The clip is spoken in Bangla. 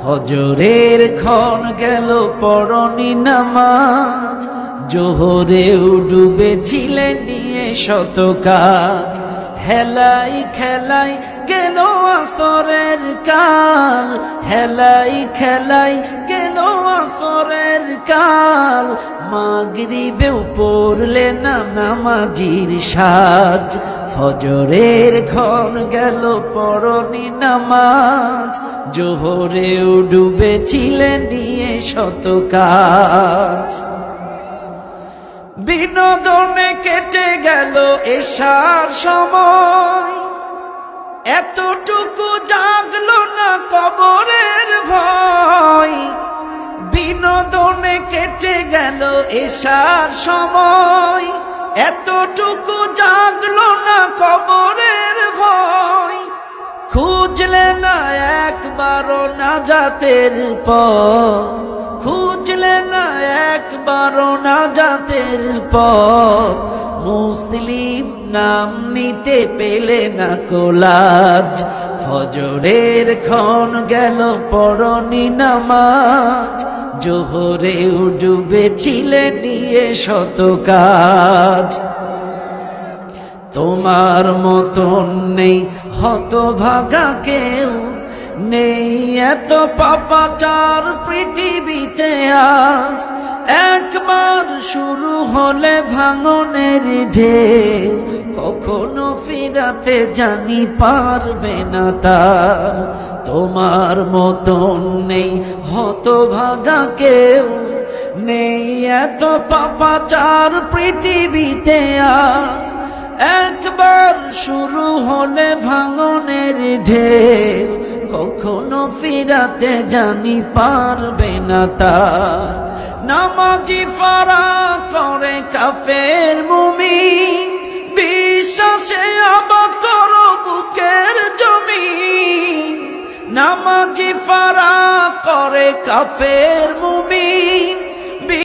ফজরের ক্ষণ গেল পড়নি নামাজ, জোহরেও ডুবেছিলে নিয়ে শত কাজ। হেলাই খেলাই গেল আসরের কাল, হেলাই খেলাই গেল আসরের কাল। মাগরিবেও পড়লে না নামাজির সাজ, ফজরের ক্ষণ গেল পড়নি নামাজ, জোহরেও ডুবেছিলে নিয়ে শত কাজ। বিনোদনে কেটে গেল এশার সময়, এতটুকু জাগলো না কবরের ভয়। বিনোদনে কেটে গেল এশার সময়, এতটুকু জাগলো না কবরের ভয়। খুঁজলে না একবারও নাজাতের পথ, খুঁজলে না একবারও নাজাতের পথ। মুসলিম নাম নিতে পেলে না কোলাজ, ফজরের ক্ষণ গেল পড়নি নামাজ, জোহরেও ডুবেছিলে নিয়ে শত কাজ। তোমার মতন নেই হতভাগা কেউ, নেই এত পাপাচার পৃথিবীতে আর। একবার শুরু হলে ভাঙনের ঢেউ, কখনো ফিরাতে জানি পারবে না তার। তোমার মতন নেই হতভাগা কেউ, নেই এত পাপাচার পৃথিবীতে আর। একবার শুরু হলে ভাঙনের ঢেউ, কখনো ফিরাতে জানি পারবে না তার। নামাজি ফারা করে কাফের মুমিন, বিশ্বাসে আবাদ করো বুকের জমিন। নামাজি ফারা করে কাফের মুমিন,